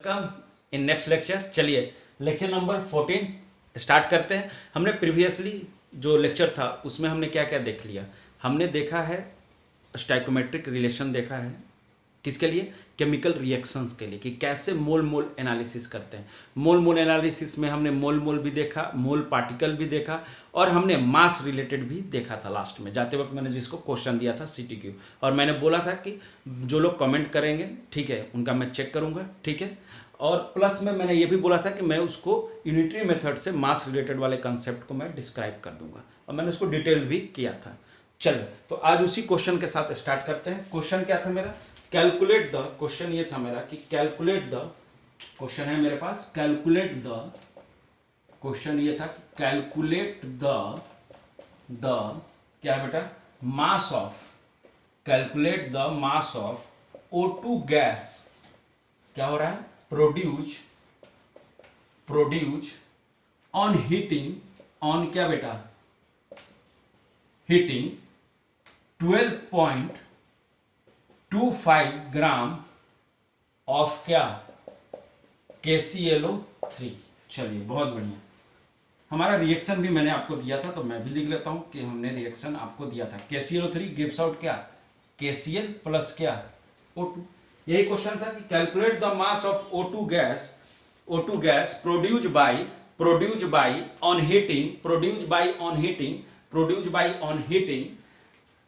Welcome in next lecture. चलिए lecture number 14 start करते हैं। हमने प्रीवियसली जो लेक्चर था उसमें हमने क्या क्या देख लिया। हमने देखा है स्टोइकोमेट्रिक रिलेशन देखा है, किसके लिए, केमिकल रिएक्शंस के लिए, कि कैसे मोल मोल एनालिसिस करते हैं। मोल मोल एनालिसिस में हमने मोल मोल भी देखा, मोल पार्टिकल भी देखा, और हमने मास रिलेटेड भी देखा था। लास्ट में जाते वक्त मैंने जिसको क्वेश्चन दिया था CTQ, और मैंने बोला था कि जो लोग कमेंट करेंगे ठीक है उनका मैं चेक करूंगा, ठीक है। और प्लस में मैंने ये भी बोला था कि मैं उसको यूनिटरी मेथड से मास रिलेटेड वाले कंसेप्ट को मैं डिस्क्राइब कर दूंगा, और मैंने उसको डिटेल भी किया था। चलो तो आज उसी क्वेश्चन के साथ स्टार्ट करते हैं। क्वेश्चन क्या था मेरा, कैलकुलेट द, क्वेश्चन ये था मेरा कि कैलकुलेट द, क्वेश्चन है मेरे पास कैलकुलेट द, क्वेश्चन ये था कि कैलकुलेट द क्या है बेटा, mass of, calculate the mass of O2 gas, क्या हो रहा है, प्रोड्यूस ऑन हीटिंग, ऑन क्या बेटा, हीटिंग 12.25 ग्राम ऑफ क्या, KClO3। चलिए बहुत बढ़िया। हमारा रिएक्शन भी मैंने आपको दिया था, तो मैं भी लिख लेता हूं कि हमने रिएक्शन आपको दिया था। KClO3 गिव्स आउट क्या, KCl प्लस क्या, O2। यही क्वेश्चन था कि calculate the mass of O2 gas produced by on heating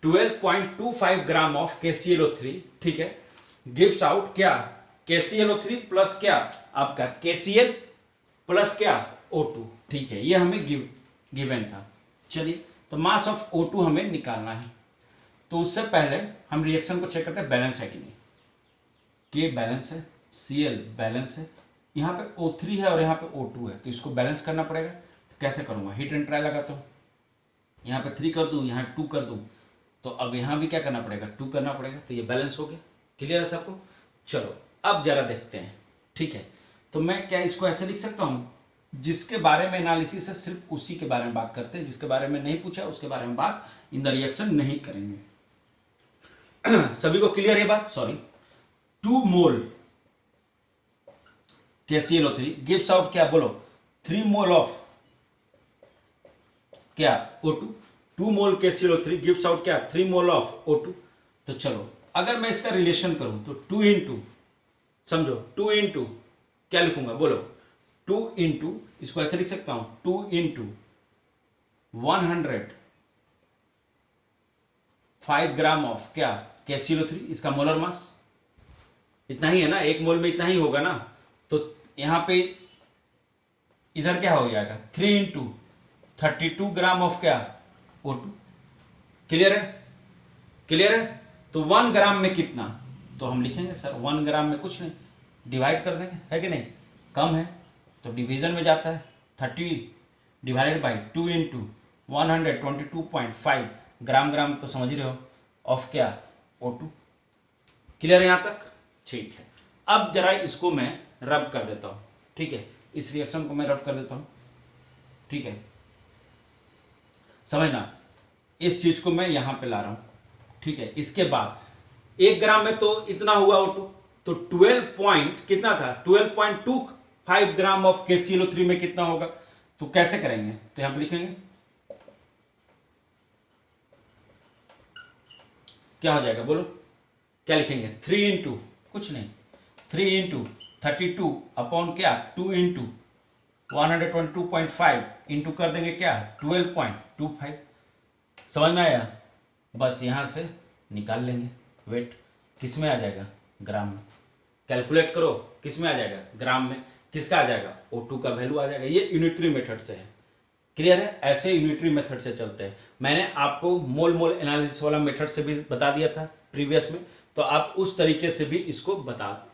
12.25 gram of KClO3, ठीक है, गिव्स आउट क्या, KClO3 प्लस क्या आपका KCl प्लस क्या O2, ठीक है। ये हमें गिवन था। चलिए तो मास ऑफ O2 हमें निकालना है, तो उससे पहले हम रिएक्शन को चेक करते हैं बैलेंस है कि नहीं। K बैलेंस है, Cl बैलेंस है, यहाँ पे O3 है और यहाँ पे O2 है, तो इसको बैलेंस करना पड़ेगा। तो कैसे करूँगा, हिट एंड ट्राई लगाता हूँ, यहाँ पे 3 कर दूँ, यहाँ 2 कर दूँ, तो अब यहाँ भी क्या करना पड़ेगा, 2 करना पड़ेगा, तो ये बैलेंस हो गया। क्लियर है सबको। चलो अब जरा देखते हैं, ठीक है। तो मैं क्या इसको ऐसे लिख सकता हूँ, जिसके बारे में एनालिसिस है सिर्फ उसी के बारे में बात करते हैं, जिसके बारे में नहीं पूछा उसके बारे में बात इन द रिएक्शन नहीं करेंगे। सभी को क्लियर है बात, सॉरी। 2 मोल KClO3 गिव्स आउट क्या, बोलो, 3 मोल ऑफ क्या O2। 2 मोल KClO3 गिव्स आउट क्या, 3 मोल ऑफ O2। तो चलो अगर मैं इसका रिलेशन करूं तो 2 इंटू, समझो 2 इंटू क्या लिखूंगा, बोलो 2 इंटू, इसको ऐसे लिख सकता हूं 2 इंटू 105 ग्राम ऑफ क्या KClO3, इसका मोलर मास इतना ही है ना, एक मोल में इतना ही होगा ना। तो यहां पे इधर क्या हो जाएगा, 3 इंटू 32 ग्राम ऑफ क्या O2। क्लियर है। तो 1 ग्राम में कितना, तो हम लिखेंगे सर 1 ग्राम में कुछ नहीं, डिवाइड कर देंगे, है कि नहीं, कम है तो डिवीजन में जाता है। 30 डिवाइडेड बाई 2 इंटू 122.5 ग्राम तो समझ ही रहे हो ऑफ क्या O2। क्लियर है यहां तक, ठीक है। अब जरा इसको मैं रब कर देता हूं, ठीक है, इस रिएक्शन को मैं रब कर देता हूं, ठीक है, समझना, इस चीज को मैं यहां पे ला रहा हूं, ठीक है। इसके बाद 1 ग्राम में तो इतना हुआ O2, तो 12 पॉइंट कितना था, 12.25 ग्राम ऑफ KClO3 में कितना होगा, तो कैसे करेंगे, तो यहां पे लिखेंगे क्या हो जाएगा, बोलो क्या लिखेंगे, 3 इंटू कुछ नहीं, 3 इंटू 32 अपॉन क्या 2 इंटू 122.5 इंटू कर देंगे क्या 12.25। समझ में आया, बस यहां से निकाल लेंगे वेट, किस में आ जाएगा, ग्राम में। कैलकुलेट करो किस में आ जाएगा, ग्राम में। किसका आ जाएगा, O2 का वैल्यू आ जाएगा। ये यूनिटरी मेथड से है, क्लियर है, ऐसे यूनिटरी मेथड से चलते हैं। मैंने आपको मोल मोल एनालिसिस वाला मेथड से भी बता दिया था प्रीवियस में, तो आप उस तरीके से भी इसको बता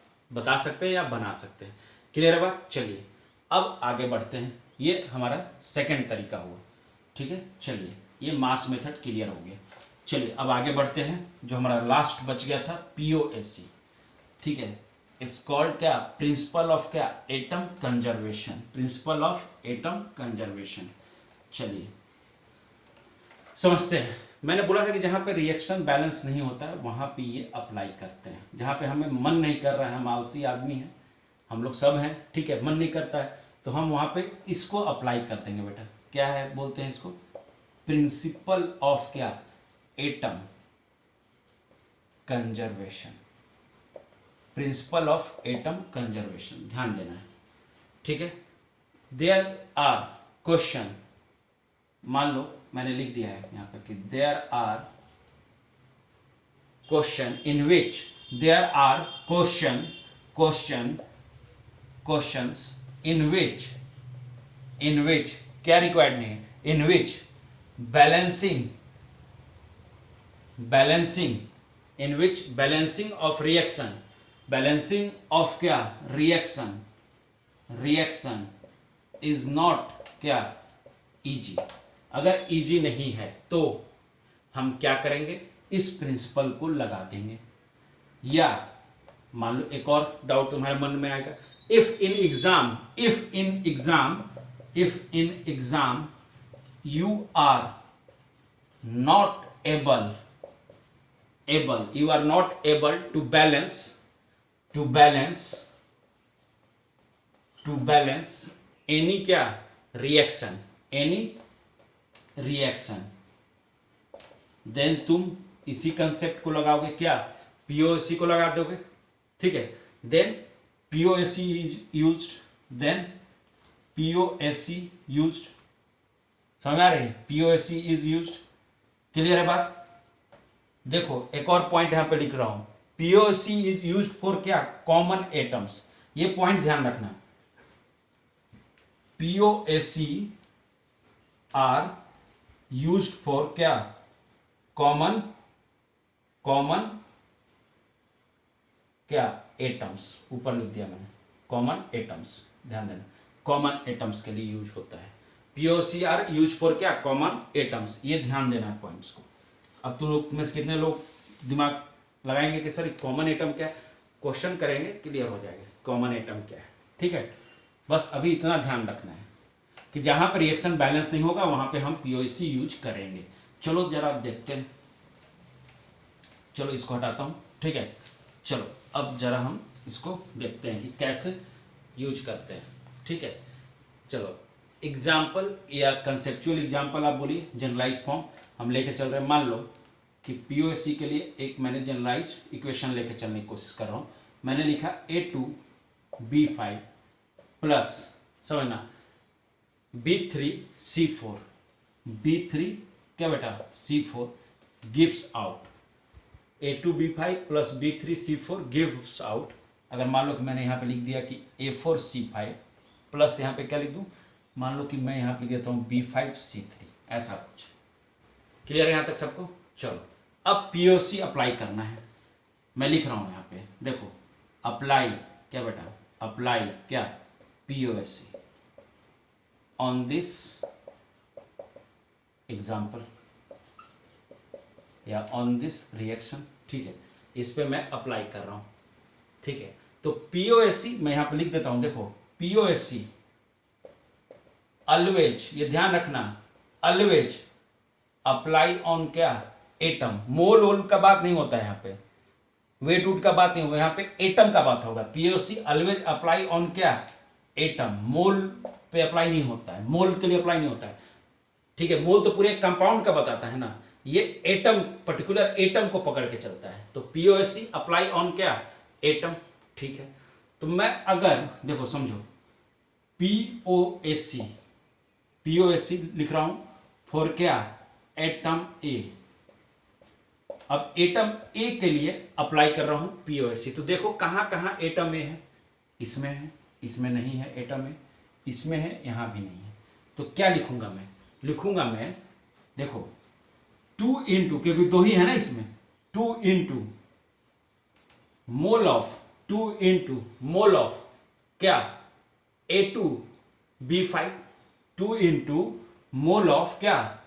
सकते हैं या बना सकते हैं। क्लियर है बात। चलिए अब आगे बढ़ते हैं, ये हमारा सेकंड तरीका हुआ, ठीक है। चलिए ये मास मेथड क्लियर हो गया। चलिए अब आगे बढ़ते हैं, जो हमारा लास्ट बच गया था POSC, ठीक है। इट्स कॉल्ड क्या, प्रिंसिपल ऑफ क्या, atom conservation, principle of atom conservation. चलिए समझते हैं। मैंने बोला था कि जहां पे रिएक्शन बैलेंस नहीं होता है वहां पे ये अप्लाई करते हैं। जहां पे हमें मन नहीं कर रहा है, हम आलसी आदमी हैं, हम लोग सब हैं, ठीक है, मन नहीं करता है तो हम वहाँ पे इसको अप्लाई कर देंगे बेटा। क्या है बोलते हैं इसको, प्रिंसिपल ऑफ क्या, atom conservation, principle of atom conservation, ध्यान देना है, ठीक है। देयर आर क्वेश्चन, मान लो मैंने लिख दिया है यहाँ पर कि there are question in which, there are questions in which क्या रिक्वायर्ड नहीं है, in which balancing of reaction, balancing of क्या, रिएक्शन इज नॉट क्या, इजी। अगर इजी नहीं है तो हम क्या करेंगे, इस प्रिंसिपल को लगा देंगे। या मान लो एक और डाउट तुम्हारे मन में आएगा, if in exam you are not able to balance any क्या, रिएक्शन, देन तुम इसी कंसेप्ट को लगाओगे, क्या, पीओएससी को लगा दोगे, ठीक है। देन पीओएससी इज यूज्ड, समझ आ रही है, पीओएससी इज यूज्ड, क्लियर है बात। देखो एक और पॉइंट यहां पे लिख रहा हूं, पीओएससी इज यूज्ड फॉर क्या, कॉमन एटम्स, ये पॉइंट ध्यान रखना, पीओएससी आर यूज्ड फॉर क्या, कॉमन क्या, एटम्स, ऊपर लिख दिया मैंने, कॉमन एटम्स, ध्यान देना, कॉमन एटम्स के लिए यूज होता है, पीओसी आर यूज फॉर क्या, कॉमन एटम्स, ये ध्यान देना है पॉइंट्स को। अब तुम लोग में से कितने लोग दिमाग लगाएंगे कि सर कॉमन एटम क्या है, क्वेश्चन करेंगे क्लियर हो जाएगा कॉमन एटम क्या है, ठीक है। बस अभी इतना ध्यान रखना है कि जहां पर रिएक्शन बैलेंस नहीं होगा वहां पे हम पीओसी यूज करेंगे। चलो जरा देखते हैं, चलो इसको हटाता हूं, ठीक है। चलो अब जरा हम इसको देखते हैं कि कैसे यूज करते हैं, ठीक है। चलो एग्जाम्पल या कंसेप्चुअल एग्जाम्पल आप बोलिए, जनरलाइज फॉर्म हम लेके चल रहे हैं। मान लो कि पीओएससी के लिए एक मैंने जनरलाइज इक्वेशन लेके चलने की कोशिश कर रहा हूँ। मैंने लिखा A2B5 प्लस, समझना, B3C4, B3 क्या बेटा, C4 gives out, A2B5 plus B3C4 gives out. अगर मान लो कि मैंने यहाँ पे लिख दिया कि A4C5 प्लस यहाँ पे क्या लिख दूँ, मान लो कि मैं यहाँ पे लिख देता हूँ B5C3, ऐसा कुछ, क्लियर है यहाँ तक सबको। चलो अब पीओसी अप्लाई करना है, मैं लिख रहा हूँ यहाँ पे, देखो अप्लाई क्या बेटा, अप्लाई क्या, पीओसी ऑन दिस एग्जाम्पल या ऑन दिस रिएक्शन, ठीक है, इस पे मैं अप्लाई कर रहा हूँ, ठीक है। तो पीओएससी मैं यहाँ पे लिख देता हूँ, देखो पीओएससी ऑलवेज, ये ध्यान रखना, ऑलवेज अप्लाई ऑन क्या, एटम, मोल वोल का बात नहीं होता है यहाँ पे, वेट वूट का बात नहीं होगा, यहाँ पे एटम का बात होगा। पीओसी ऑलवेज अप्लाई ऑन क्या, एटम, मोल पे अप्लाई नहीं होता है, मोल के लिए अप्लाई नहीं होता है, ठीक है। मोल तो पूरे कंपाउंड का बताता है ना, ये एटम, पर्टिकुलर एटम को पकड़ के चलता है। तो पीओएससी अप्लाई ऑन क्या, एटम, ठीक है। तो मैं अगर देखो समझो, पीओएससी लिख रहा हूं फॉर क्या, एटम ए। अब एटम ए के लिए अप्लाई कर रहा हूं पीओएससी, तो देखो कहां कहां एटम ए है, इसमें है, इसमें नहीं है एटम ए, इसमें है, यहां भी नहीं है। तो क्या लिखूंगा मैं, लिखूंगा मैं, देखो 2 इंटू, क्योंकि दो ही है ना इसमें, 2 into mole of, 2 into mole of क्या, A2B5, 2 इंटू मोल ऑफ क्या,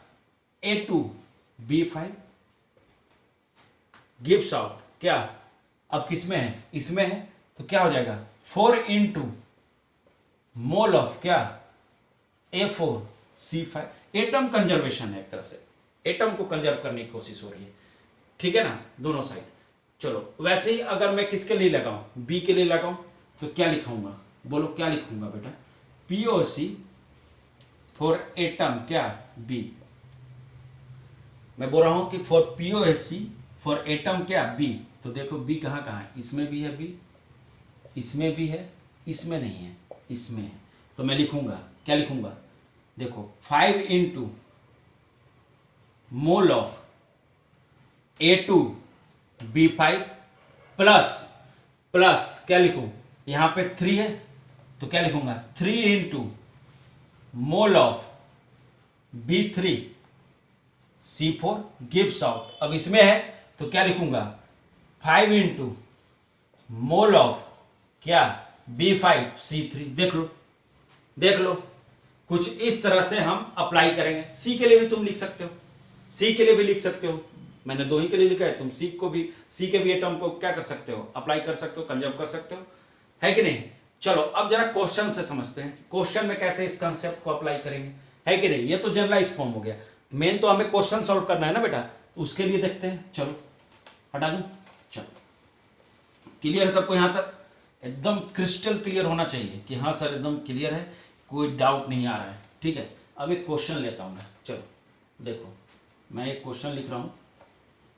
A2B5 गिव्स आउट क्या, अब किसमें है, इसमें है, तो क्या हो जाएगा 4 इंटू मोल ऑफ क्या, A4C5। एटम कंजर्वेशन है एक तरह से, एटम को कंजर्व करने की कोशिश हो रही है, ठीक है ना, दोनों साइड। चलो वैसे ही अगर मैं किसके लिए लगाऊं, बी के लिए लगाऊं, तो क्या लिखूंगा, बोलो क्या लिखूंगा बेटा, POC फॉर एटम क्या B। मैं बोल रहा हूं कि फॉर POC फॉर एटम क्या B। तो देखो B कहाँ कहाँ है, इसमें भी है B, इसमें भी है, इसमें नहीं है, इसमें है। तो मैं लिखूंगा, क्या लिखूंगा, देखो 5 into mole of A2B5 plus क्या लिखूं, यहां पे 3 है तो क्या लिखूंगा 3 into mole of B3C4 gives out. अब इसमें है तो क्या लिखूंगा 5 इंटू मोल ऑफ क्या B5C3। देख लो कुछ इस तरह से हम अप्लाई करेंगे। सी के लिए भी तुम लिख सकते हो, सी के लिए भी लिख सकते हो, मैंने दो ही के लिए लिखा है, तुम सी के भी एटम को क्या कर सकते हो, अप्लाई कर सकते हो, कंजर्व कर सकते हो, है कि नहीं। चलो अब जरा क्वेश्चन से समझते हैं, क्वेश्चन में कैसे इस कंसेप्ट को अप्लाई करेंगे, है कि नहीं। ये तो जनरलाइज फॉर्म हो गया, मेन तो हमें क्वेश्चन सॉल्व करना है ना बेटा, तो उसके लिए देखते हैं। चलो हटा दूं, चलो क्लियर है सबको, यहां तक एकदम क्रिस्टल क्लियर होना चाहिए कि हाँ सर एकदम क्लियर है, कोई डाउट नहीं आ रहा है, ठीक है। अब एक क्वेश्चन लेता हूं मैं, चलो देखो मैं एक क्वेश्चन लिख रहा हूं,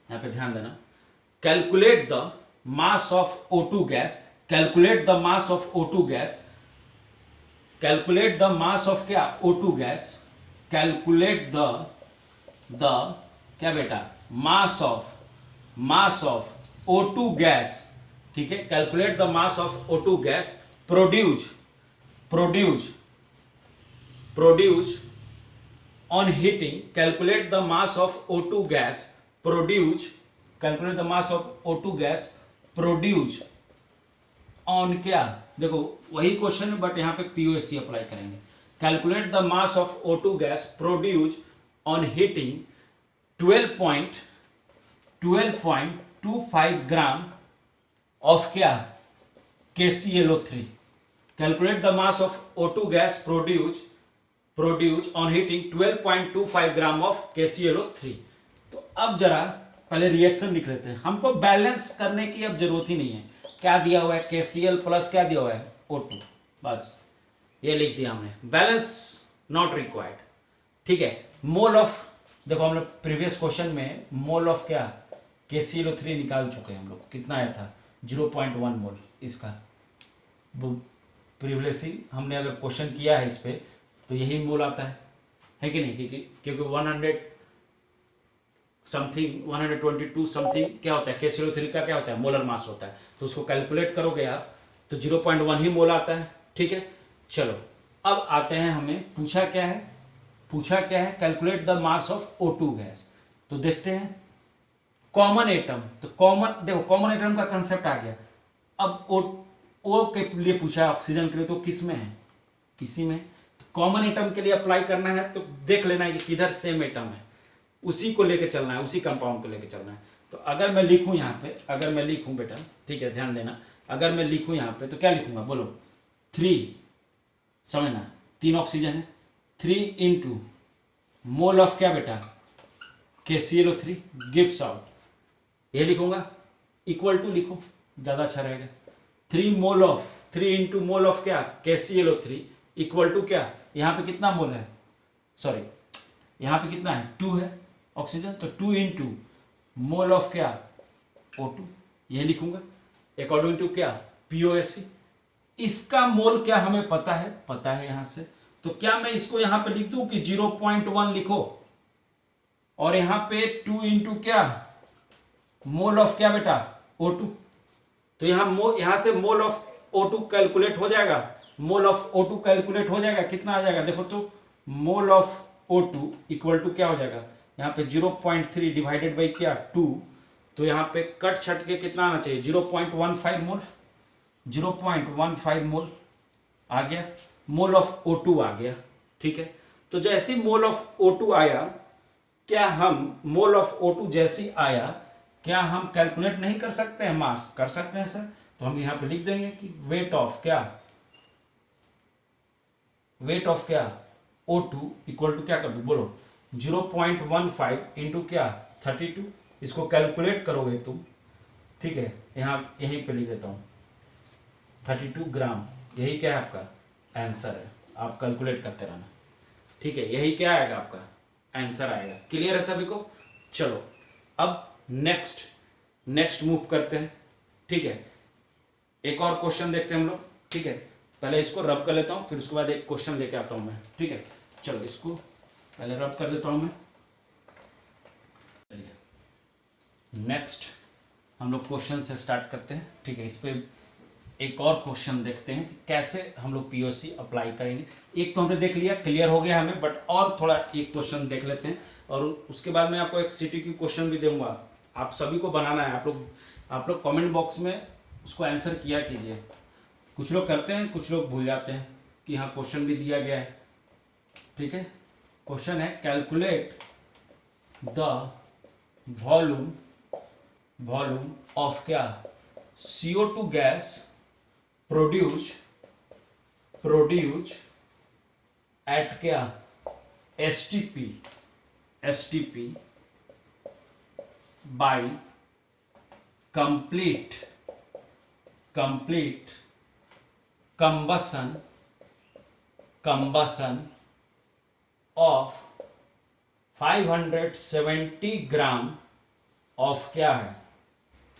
यहां पे ध्यान देना। Calculate the mass of O2 gas, calculate the mass of O2 gas, calculate the mass of क्या O2 गैस, कैलकुलेट द क्या बेटा मास ऑफ O2 गैस, ठीक है। Calculate the mass of O2 gas produce on heating, calculate the mass of O2 gas calculate the mass of O2 gas produced on क्या, देखो वही question है but यहाँ पे POC अप्लाई करेंगे। Calculate the mass of O2 gas produce on heating 12.25 gram of क्या KClO3। Calculate the mass of O2 gas produce on heating 12.25 gram of KClO3। तो अब जरा पहले रिएक्शन लिख लेते हैं, हमको बैलेंस करने की अब जरूरत ही नहीं है। क्या दिया हुआ है KCl प्लस क्या दिया हुआ है O2, बस ये लिख दिया हमने, बैलेंस नॉट रिक्वायर्ड, ठीक है। मोल ऑफ, देखो हम लोग प्रीवियस क्वेश्चन में मोल ऑफ क्या KClO3 निकाल चुके हैं हम लोग, कितना आया था 0.1 मोल इसका, प्रीवियसली हमने अगर क्वेश्चन किया है इस पे तो यही मोल आता है कि नहीं, क्योंकि 100 समथिंग 122 समथिंग क्या होता है KClO3 का क्या होता है मोलर मास होता है, तो उसको कैलकुलेट करोगे आप तो 0.1 ही मोल आता है, ठीक है। चलो अब आते हैं, हमें पूछा क्या है calculate the mass of O2 gas. तो देखते हैं कॉमन एटम, तो कॉमन देखो कॉमन एटम का कंसेप्ट आ गया। अब O के लिए पूछा ऑक्सीजन के लिए, तो किस में है, इसी में। कॉमन एटम के लिए अप्लाई करना है तो देख लेना है कि किधर सेम एटम है, उसी को लेके चलना है, उसी कंपाउंड को लेके चलना है। तो अगर मैं लिखूं यहाँ पे, अगर मैं लिखूं बेटा, ठीक है ध्यान देना, अगर मैं लिखूं यहाँ पे तो क्या लिखूंगा बोलो 3, समझना 3 ऑक्सीजन है, 3 इंटू मोल ऑफ क्या बेटा KClO3 गिव्स आउट, ये लिखूंगा, इक्वल टू लिखो ज़्यादा अच्छा रहेगा। 3 इंटू मोल ऑफ क्या KClO3 इक्वल टू क्या, यहाँ पे कितना मोल है, सॉरी यहाँ पे कितना है 2 है ऑक्सीजन, तो 2 इंटू मोल ऑफ क्या O2, ये लिखूंगा अकॉर्डिंग टू क्या POC। इसका मोल क्या हमें पता है यहाँ से, तो क्या मैं इसको यहाँ पे लिख दूं कि 0.1 लिखो, और यहाँ पे 2 इंटू क्या मोल ऑफ क्या बेटा O2, तो यहाँ से मोल ऑफ O2 कैलकुलेट हो जाएगा, मोल ऑफ O2 कैलकुलेट हो जाएगा, कितना आ जाएगा देखो, तो mole of O2 equal to क्या हो जाएगा, यहाँ पे 0.3 डिवाइडेड बाई क्या 2, तो यहाँ पे कट छट के कितना आना चाहिए 0.15 मोल, 0.15 मोल आ गया, मोल ऑफ O2 आ गया, ठीक है। तो जैसे मोल ऑफ O2 आया, क्या हम मोल ऑफ O2 जैसी आया, क्या हम कैलकुलेट नहीं कर सकते हैं मास, कर सकते हैं सर। तो हम यहाँ पे लिख देंगे कि वेट ऑफ क्या O2 इक्वल टू क्या कर दो बोलो 0.15 इंटू क्या 32, इसको कैलकुलेट करोगे तुम, ठीक है। यहाँ यहीं पे लिख देता हूँ 32 ग्राम, यही क्या है आपका आंसर है। आप कैलकुलेट करते रहना, ठीक है, यही क्या आएगा आपका आंसर आएगा। क्लियर है सभी को? चलो अब नेक्स्ट मूव करते हैं, ठीक है। एक और क्वेश्चन देखते हैं हम लोग, ठीक है। पहले इसको रब कर लेता हूँ, फिर उसके बाद एक क्वेश्चन लेके आता हूँ मैं, ठीक है। चलो इसको पहले रब कर लेता हूँ मैं। नेक्स्ट हम लोग क्वेश्चन से स्टार्ट करते हैं, ठीक है। इस पे एक और क्वेश्चन देखते हैं कि कैसे हम लोग पीओसी अप्लाई करेंगे। एक तो हमने देख लिया, क्लियर हो गया हमें, बट और थोड़ा एक क्वेश्चन देख लेते हैं और उसके बाद मैं आपको एक CTQ क्वेश्चन भी दूंगा, आप सभी को बनाना है। आप लोग कमेंट बॉक्स में उसको आंसर किया कीजिए। कुछ लोग करते हैं, कुछ लोग भूल जाते हैं कि हाँ क्वेश्चन भी दिया गया है, ठीक है। क्वेश्चन है कैलकुलेट द वॉल्यूम ऑफ क्या CO2 गैस प्रोड्यूस एट क्या STP by complete combustion of 570 gram of क्या है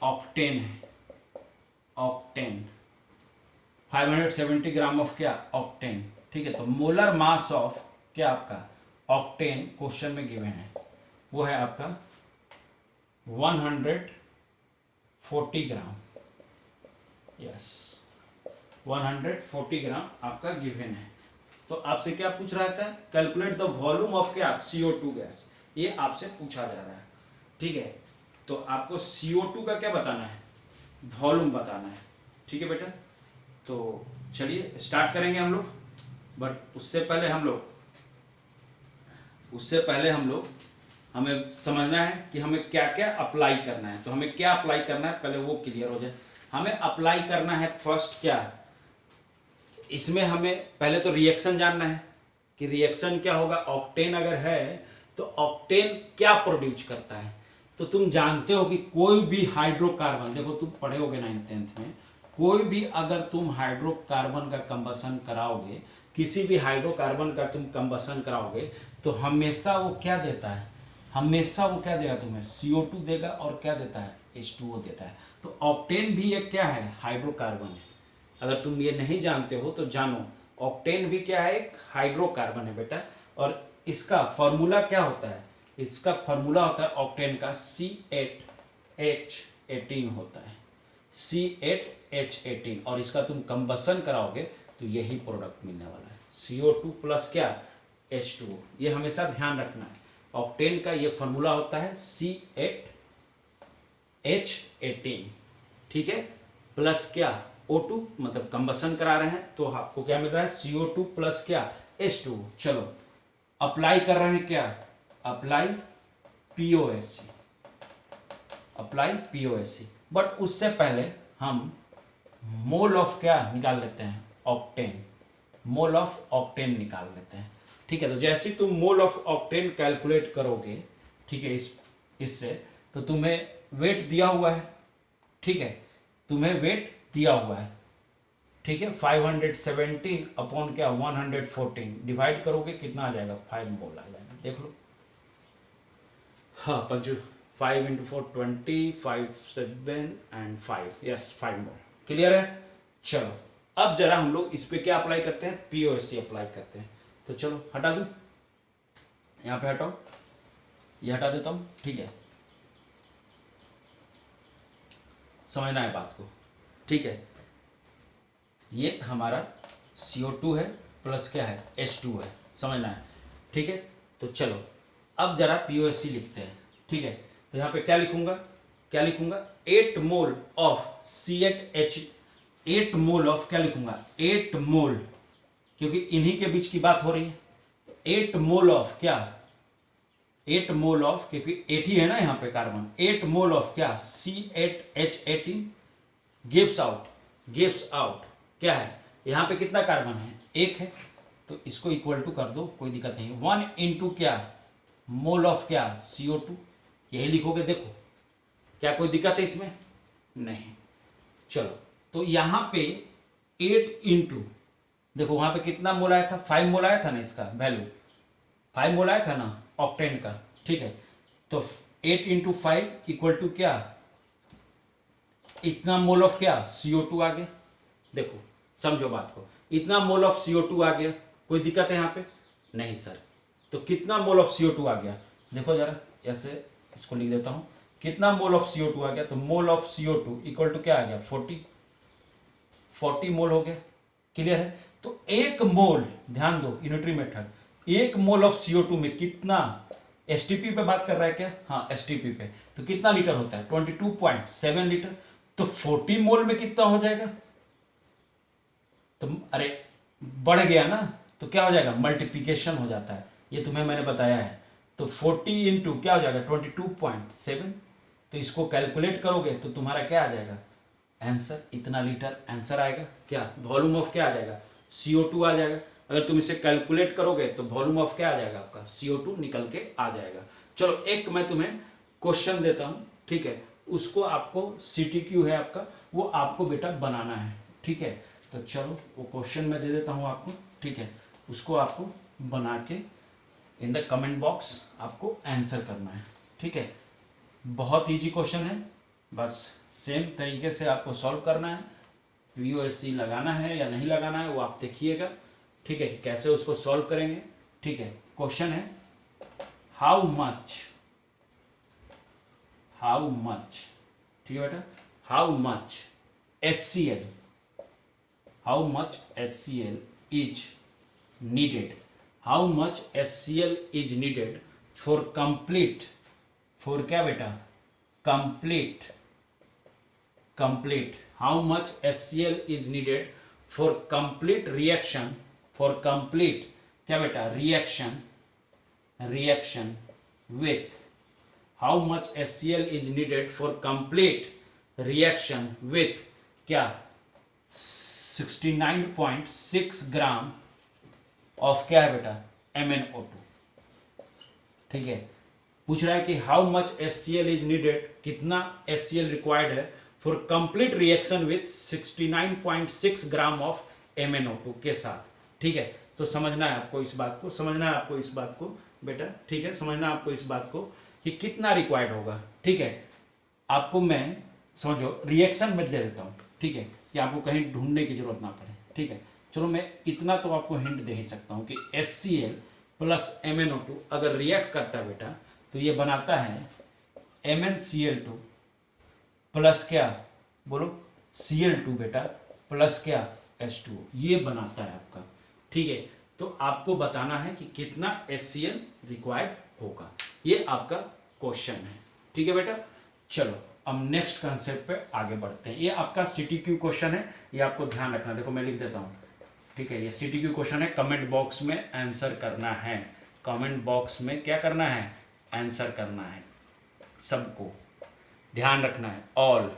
ऑक्टेन है, ऑक्टेन 570 ग्राम ऑफ क्या ऑक्टेन, ठीक है। तो मोलर मास ऑफ क्या आपका ऑक्टेन क्वेश्चन में गिवन है, वो है आपका 140 ग्राम, यस 140 ग्राम आपका गिवन है। तो आपसे क्या पूछ रहा था, कैलकुलेट द वॉल्यूम ऑफ क्या CO2 गैस, ये आपसे पूछा जा रहा है, ठीक है। तो आपको CO2 का क्या बताना है, वॉल्यूम बताना है, ठीक है बेटा। तो चलिए स्टार्ट करेंगे हम लोग, बट उससे पहले हम लोग हमें समझना है कि हमें क्या क्या अप्लाई करना है। तो हमें क्या अप्लाई करना है पहले वो क्लियर हो जाए। हमें अप्लाई करना है फर्स्ट क्या, इसमें हमें पहले तो रिएक्शन जानना है कि रिएक्शन क्या होगा। ऑक्टेन अगर है तो ऑक्टेन क्या प्रोड्यूस करता है। तो तुम जानते हो कि कोई भी हाइड्रोकार्बन, देखो तुम पढ़े होगे 9th 10th में, कोई भी अगर तुम हाइड्रोकार्बन का कंबसन कराओगे, किसी भी हाइड्रोकार्बन का तुम कंबसन कराओगे तो हमेशा वो क्या देता है, हमेशा वो क्या देगा तुम्हें CO2 देगा और क्या देता है H2O देता है। तो ऑक्टेन भी एक क्या है हाइड्रोकार्बन है। अगर तुम ये नहीं जानते हो तो जानो, ऑक्टेन भी क्या है एक हाइड्रोकार्बन है बेटा। और इसका फॉर्मूला क्या होता है, इसका फॉर्मूला होता है ऑक्टेन का C8H18 होता है, C8H18। और इसका तुम कंबसन कराओगे तो यही प्रोडक्ट मिलने वाला है, CO2 प्लस क्या H2O। ये हमेशा ध्यान रखना है, ऑक्टेन का ये फॉर्मूला होता है C8H18, ठीक है, प्लस क्या O2, मतलब कंबसन करा रहे हैं तो आपको क्या मिल रहा है CO2 प्लस क्या H2O। चलो अप्लाई कर रहे हैं क्या, अप्लाई POSC, बट उससे पहले हम मोल ऑफ क्या निकाल लेते हैं ऑक्टेन, मोल ऑफ ऑक्टेन निकाल लेते हैं, ठीक है। तो जैसे ही तुम मोल ऑफ ऑक्टेन कैलकुलेट करोगे, ठीक है, इससे तो तुम्हें वेट दिया हुआ है, ठीक है, तुम्हें वेट दिया हुआ है, ठीक है। 517 अपॉन क्या 114 डिवाइड करोगे कितना आ जाएगा 5 मोल आ जाएगा, देख लो। हाँ 5 × 4 20, 5 7 एंड 5, यस 5 मोल, क्लियर है। चलो अब जरा हम लोग इस पे क्या अप्लाई करते हैं, POSC अप्लाई करते हैं। तो चलो हटा दूं, यहाँ पे हटाओ, ये हटा देता हूँ, ठीक है। समझना है बात को, ठीक है। ये हमारा CO2 है प्लस क्या है H2 है, समझना है, ठीक है। तो चलो अब जरा POSC लिखते हैं, ठीक है। तो यहाँ पे क्या लिखूंगा 8 mole of C8H, 8 mole of क्या लिखूंगा 8 मोल, क्योंकि इन्हीं के बीच की बात हो रही है। तो 8 मोल ऑफ क्या 8 मोल ऑफ, क्योंकि 8 ही है ना यहाँ पे कार्बन, 8 मोल ऑफ क्या C8H18 गिव्स आउट क्या है, यहाँ पे कितना कार्बन है 1 है, तो इसको इक्वल टू कर दो, कोई दिक्कत नहीं। 1 इंटू क्या मोल ऑफ क्या CO2, यही लिखोगे, देखो क्या कोई दिक्कत है इसमें, नहीं। चलो तो यहाँ पे 8 इंटू, देखो वहां पे कितना मोल आया था, 5 मोल आया था ना, इसका वैल्यू 5 मोल आया था ना ऑक्टेन का, ठीक है। तो 8 इंटू 5 इक्वल टू क्या, इतना मोल ऑफ क्या CO2 आ गया। देखो समझो बात को, इतना मोल ऑफ CO2 आ गया, कोई दिक्कत है यहाँ पे नहीं सर। तो कितना मोल ऑफ CO2 आ गया, देखो जरा ऐसे इसको लिख देता हूं, कितना मोल ऑफ CO2 आ गया, तो mole of CO2 equal to क्या आ गया 40 मोल हो गया। क्लियर है। तो एक मोल, ध्यान दो यूनिटरी मेथड, एक मोल ऑफ CO2 में कितना, STP पे बात कर रहा है क्या, हाँ STP पे, तो कितना लीटर होता है 22.7 लीटर। तो 40 मोल में कितना हो जाएगा, तो अरे बढ़ गया ना, तो क्या हो जाएगा मल्टीप्लिकेशन हो जाता है, ये तुम्हें मैंने बताया है। तो 40 इंटू क्या हो जाएगा 22.7, तो इसको कैलकुलेट करोगे तो तुम्हारा क्या आ जाएगा आंसर, इतना लीटर आंसर आएगा। क्या वॉल्यूम ऑफ क्या आ जाएगा CO2 आ जाएगा। अगर तुम इसे कैलकुलेट करोगे तो वॉल्यूम ऑफ क्या आ जाएगा आपका CO2 निकल के आ जाएगा। चलो एक मैं तुम्हें क्वेश्चन देता हूं, ठीक है, उसको आपको CTQ है आपका, वो आपको बेटा बनाना है, ठीक है। तो चलो वो क्वेश्चन मैं दे देता हूं आपको, ठीक है, उसको आपको बना के इन द कमेंट बॉक्स आपको आंसर करना है, ठीक है। बहुत इजी क्वेश्चन है, बस सेम तरीके से आपको सॉल्व करना है। VOC लगाना है या नहीं लगाना है वो आप देखिएगा, ठीक है, कि कैसे उसको सॉल्व करेंगे, ठीक है। क्वेश्चन है हाउ मच, ठीक है बेटा, how much HCl is needed, how much HCl is needed for complete, for क्या बेटा complete, how much HCl is needed for complete reaction, for complete क्या बेटा reaction with, how much HCl is needed for complete reaction with क्या 69.6 ग्राम of क्या है बेटा MnO2, ठीक है। पूछ रहा है कि how much HCl is needed, कितना HCl रिक्वायर्ड है for complete reaction with 69.6 gram of MnO2 के साथ, ठीक है। तो समझना है आपको इस बात को, बेटा, ठीक है, समझना है आपको इस बात को कि कितना रिक्वायर्ड होगा, ठीक है। आपको मैं समझो रिएक्शन में दे देता हूँ, ठीक है, कि आपको कहीं ढूंढने की जरूरत ना पड़े, ठीक है। चलो मैं इतना तो आपको हिंट दे ही सकता हूँ कि HCl प्लस MnO2 अगर रिएक्ट करता है बेटा तो ये बनाता है MnCl2 प्लस क्या बोलो Cl2 बेटा प्लस क्या H2O, ये बनाता है आपका, ठीक है। तो आपको बताना है कि कितना HCl रिक्वायर्ड होगा, ये आपका क्वेश्चन है, ठीक है बेटा। चलो अब नेक्स्ट कंसेप्ट पे आगे बढ़ते हैं। ये आपका CTQ क्वेश्चन है, ये आपको ध्यान रखना, देखो मैं लिख देता हूँ, ठीक है। ये CTQ क्वेश्चन है, कमेंट बॉक्स में आंसर करना है, कमेंट बॉक्स में क्या करना है आंसर करना है, सबको ध्यान रखना है। ऑल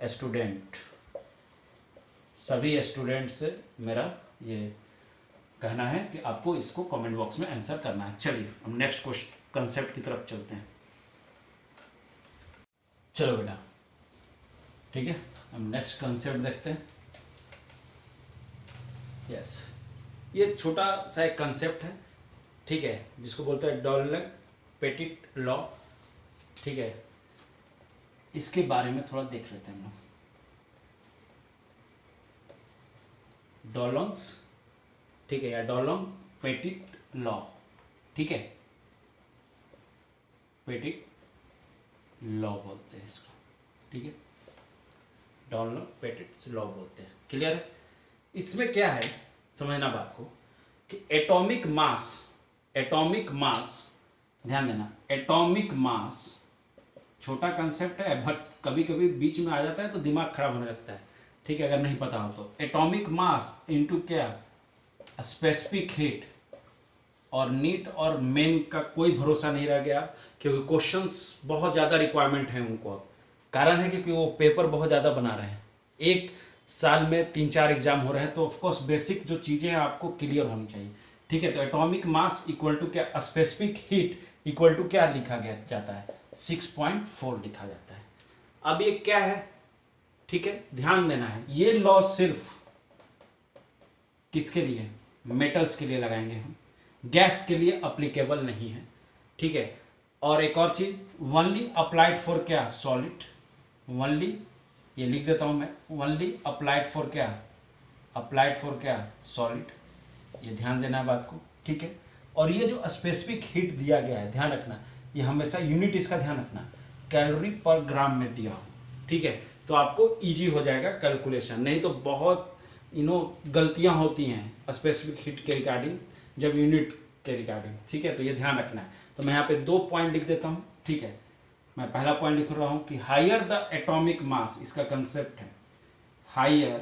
स्टूडेंट, सभी स्टूडेंट से मेरा ये कहना है कि आपको इसको कमेंट बॉक्स में आंसर करना है। चलिए हम नेक्स्ट क्वेश्चन कंसेप्ट की तरफ चलते हैं। चलो बेटा, ठीक है, हम नेक्स्ट कंसेप्ट देखते हैं। यस, ये छोटा सा एक कंसेप्ट है, ठीक है, जिसको बोलते हैं डॉल्टन-पेटिट लॉ, ठीक है। इसके बारे में थोड़ा देख लेते हैं हम लोग। डॉल्टन्स, ठीक है, या डॉल्टन-पेटिट लॉ, ठीक है, पेटिट लॉ बोलते हैं इसको, ठीक है, डॉल्टन-पेटिट लॉ बोलते हैं। क्लियर है। इसमें क्या है समझना बात को कि एटॉमिक मास, ध्यान देना, एटॉमिक मास छोटा कंसेप्ट है बट कभी कभी बीच में आ जाता है तो दिमाग खराब होने लगता है, ठीक है, अगर नहीं पता हो तो। एटॉमिक मास इनटू क्या स्पेसिफिक हीट, और नीट और मेन का कोई भरोसा नहीं रह गया, क्योंकि क्वेश्चंस बहुत ज़्यादा रिक्वायरमेंट है उनको। अब कारण है क्योंकि वो पेपर बहुत ज़्यादा बना रहे हैं, एक साल में 3-4 एग्जाम हो रहे हैं, तो ऑफकोर्स बेसिक जो चीज़ें हैं आपको क्लियर होनी चाहिए, ठीक है। तो एटॉमिक मास इक्वल टू क्या स्पेसिफिक हीट इक्वल टू क्या लिखा गया जाता है 6.4 लिखा जाता है। अब ये क्या है ठीक है, ध्यान देना है, ये लॉ सिर्फ किसके लिए, मेटल्स के लिए लगाएंगे हम, गैस के लिए अप्लीकेबल नहीं है, ठीक है। और एक और चीज, ओनली अप्लाइड फॉर क्या, सॉलिड, ओनली, ये लिख देता हूं मैं, ओनली अप्लाइड फॉर क्या, अप्लाइड फॉर क्या, सॉलिड, ये ध्यान देना है बात को, ठीक है। और ये जो स्पेसिफिक हीट दिया गया है, ध्यान रखना, ये हमेशा यूनिट इसका ध्यान रखना, कैलोरी पर ग्राम में दिया हो, ठीक है, तो आपको इजी हो जाएगा कैलकुलेशन। नहीं तो बहुत गलतियां होती हैं स्पेसिफिक हीट के रिगार्डिंग जब यूनिट के रिगार्डिंग, ठीक है, तो ये ध्यान रखना है। तो मैं यहाँ पे 2 पॉइंट लिख देता हूँ, ठीक है। मैं पहला पॉइंट लिख रहा हूँ कि हायर द एटॉमिक मास, इसका कंसेप्ट है हायर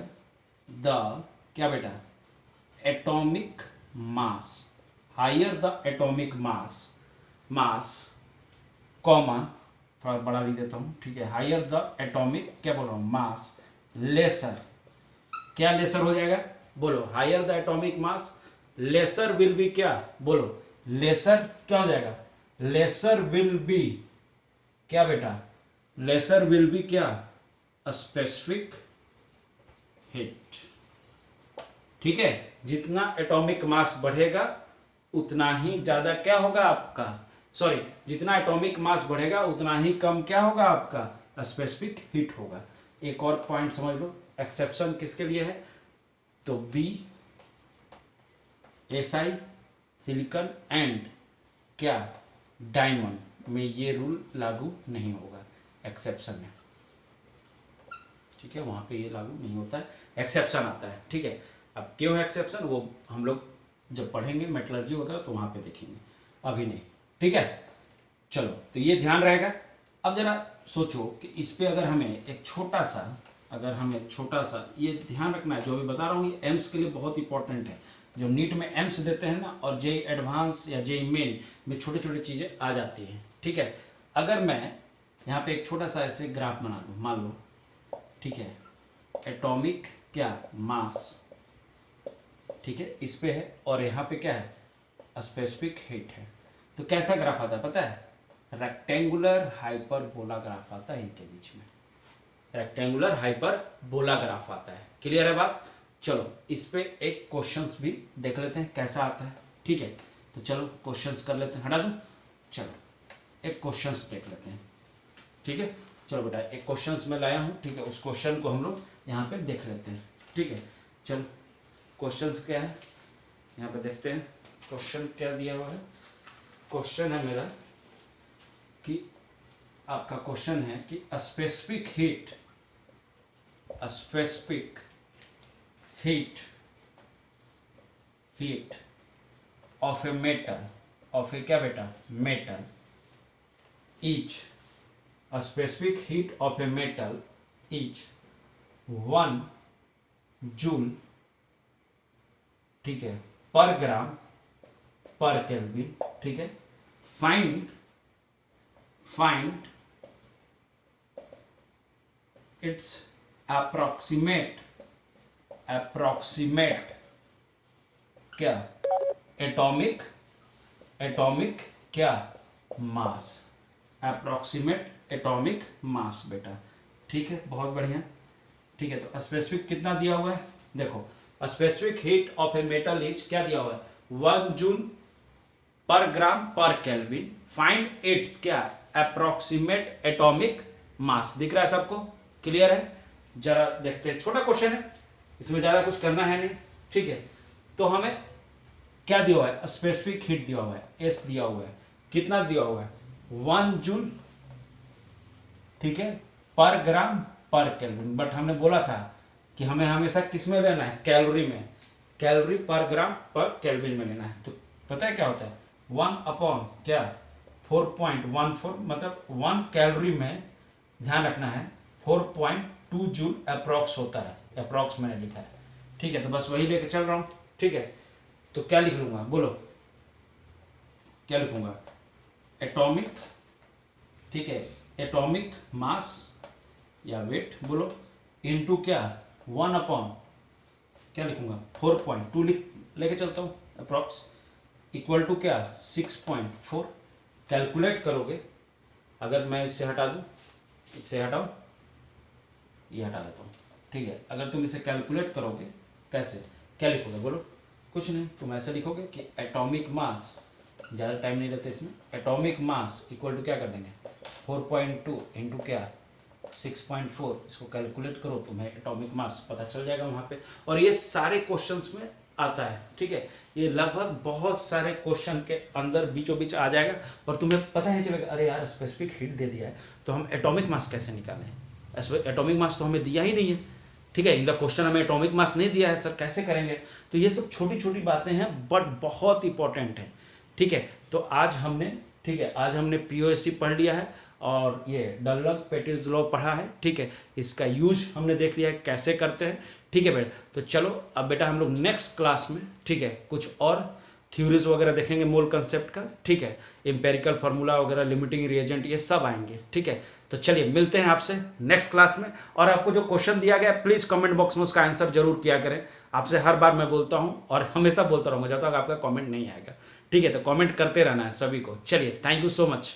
द क्या बेटा, atomic mass, higher the atomic mass, mass comma थोड़ा बड़ा लिख देता हूँ, ठीक है, हायर द एटॉमिक क्या बोल रहा हूँ, मास, लेसर, क्या लेसर हो जाएगा, बोलो, higher the atomic mass, lesser will be क्या, बोलो, लेसर क्या हो जाएगा, लेसर विल बी क्या बेटा, लेसर विल बी क्या, स्पेसिफिक हीट, ठीक है। जितना एटॉमिक मास बढ़ेगा उतना ही ज्यादा क्या होगा आपका, सॉरी, जितना एटॉमिक मास बढ़ेगा उतना ही कम क्या होगा आपका, स्पेसिफिक हीट होगा। एक और पॉइंट समझ लो, एक्सेप्शन किसके लिए है, तो बी एसआई सिलिकॉन एंड क्या, डायमंड में ये रूल लागू नहीं होगा, एक्सेप्शन है, ठीक है, वहां पे ये लागू नहीं होता है, एक्सेप्शन आता है, ठीक है। अब क्यों है एक्सेप्शन, वो हम लोग जब पढ़ेंगे मेटलर्जी वगैरह तो वहां पे देखेंगे, अभी नहीं, ठीक है। चलो, तो ये ध्यान रहेगा। अब जरा सोचो कि इस पे अगर हमें एक छोटा सा, अगर हमें छोटा सा, ये ध्यान रखना है जो भी बता रहा हूँ, ये एम्स के लिए बहुत इंपॉर्टेंट है। जो नीट में एम्स देते हैं ना, और जेई एडवांस या जेई मेन में छोटी छोटी चीज़ें आ जाती हैं, ठीक है। अगर मैं यहाँ पे एक छोटा सा ऐसे ग्राफ बना दूँ, मान लो, ठीक है, एटॉमिक क्या, मास, ठीक है, इस पे है, और यहाँ पे क्या है, स्पेसिफिक हीट है, तो कैसा ग्राफ आता है पता है, रेक्टेंगुलर हाइपरबोला ग्राफ आता है, इनके बीच में रेक्टेंगुलर हाइपरबोला ग्राफ आता है, क्लियर है बात। चलो, इस पे एक क्वेश्चंस भी देख लेते हैं कैसा आता है, ठीक है। तो चलो क्वेश्चंस कर लेते हैं, हटा दूं, चलो एक क्वेश्चंस देख लेते हैं, ठीक है। चलो बेटा, एक क्वेश्चंस मैं लाया हूँ, ठीक है, उस क्वेश्चन को हम लोग यहाँ पे देख लेते हैं, ठीक है। चलो, क्वेश्चंस क्या है यहाँ पे देखते हैं, क्वेश्चन क्या दिया हुआ है। क्वेश्चन है मेरा कि आपका क्वेश्चन है कि specific heat, specific heat, heat of a metal, of a क्या बेटा, metal, each a specific heat of a metal each 1 joule, ठीक है, पर ग्राम पर केल्विन, ठीक है। फाइंड इट्स अप्रोक्सीमेट क्या, एटॉमिक क्या, मास, अप्रोक्सीमेट एटॉमिक मास बेटा, ठीक है, बहुत बढ़िया, ठीक है। तो स्पेसिफिक कितना दिया हुआ है, देखो, specific heat of a metal is क्या दिया हुआ है, 1 जूल पर ग्राम पर केल्विन, फाइंड इट्स क्या, अप्रोक्सीमेट एटॉमिक मास, दिख रहा है सबको, क्लियर है। जरा देखते हैं, छोटा क्वेश्चन है, इसमें ज्यादा कुछ करना है नहीं, ठीक है। तो हमें क्या दिया हुआ है, स्पेसिफिक हीट दिया हुआ है, एस दिया हुआ है, कितना दिया हुआ है, 1 जूल, ठीक है, पर ग्राम पर केल्विन, बट हमने बोला था कि हमें हमेशा किस में लेना है, कैलोरी में, कैलोरी पर ग्राम पर केल्विन में लेना है। तो पता है क्या होता है, 1 अपॉन क्या, 4.14, मतलब 1 कैलोरी में ध्यान रखना है 4.2 जूल अप्रॉक्स होता है, अप्रॉक्स मैंने लिखा है, ठीक है। तो बस वही लेके चल रहा हूँ, ठीक है। तो क्या लिख लूंगा, बोलो क्या लिखूंगा, एटॉमिक, ठीक है, एटॉमिक मास या वेट, बोलो, इनटू क्या, 1 अपॉन क्या लिखूंगा, 4.2 लेके चलता हूँ अप्रॉक्स, इक्वल टू क्या, 6.4, कैलकुलेट करोगे, अगर मैं इससे हटा दूं, इससे हटाओ, ये हटा देता हूँ, ठीक है। अगर तुम इसे कैलकुलेट करोगे कैसे, क्या लिखोगे बोलो, कुछ नहीं, तुम ऐसे लिखोगे कि एटॉमिक मास, ज़्यादा टाइम नहीं रहता इसमें, एटॉमिक मास इक्वल टू क्या कर देंगे 4.2 इंटू क्या 6.4, इसको कैलकुलेट करो, तुम्हें एटॉमिक मास पता चल जाएगा वहाँ पे। और ये सारे क्वेश्चंस में आता है, ठीक है, ये लगभग बहुत सारे क्वेश्चन के अंदर बीचों बीच आ जाएगा और तुम्हें पता ही नहीं चलेगा अरे यार स्पेसिफिक हीट दे दिया है तो हम एटॉमिक मास कैसे निकालें, एटॉमिक मास तो हमें दिया ही नहीं है, ठीक है, इन द क्वेश्चन हमें एटॉमिक मास नहीं दिया है सर, कैसे करेंगे। तो ये सब छोटी छोटी बातें हैं बट बहुत इंपॉर्टेंट है, ठीक है। तो आज हमने, ठीक है, आज हमने पीओएससी पढ़ लिया है और ये डनलॉग-पेटिस लॉ पढ़ा है, ठीक है, इसका यूज हमने देख लिया है कैसे करते हैं, ठीक है बेटा। तो चलो अब बेटा हम लोग नेक्स्ट क्लास में, ठीक है, कुछ और थ्योरीज वगैरह देखेंगे मोल कंसेप्ट का, ठीक है, एम्पेरिकल फार्मूला वगैरह, लिमिटिंग रिएजेंट, ये सब आएंगे, ठीक है। तो चलिए मिलते हैं आपसे नेक्स्ट क्लास में। और आपको जो क्वेश्चन दिया गया प्लीज़ कमेंट बॉक्स में उसका आंसर जरूर किया करें। आपसे हर बार मैं बोलता हूँ और हमेशा बोलता रहूँगा जब तक आपका कमेंट नहीं आएगा, ठीक है। तो कमेंट करते रहना है सभी को। चलिए, थैंक यू सो मच।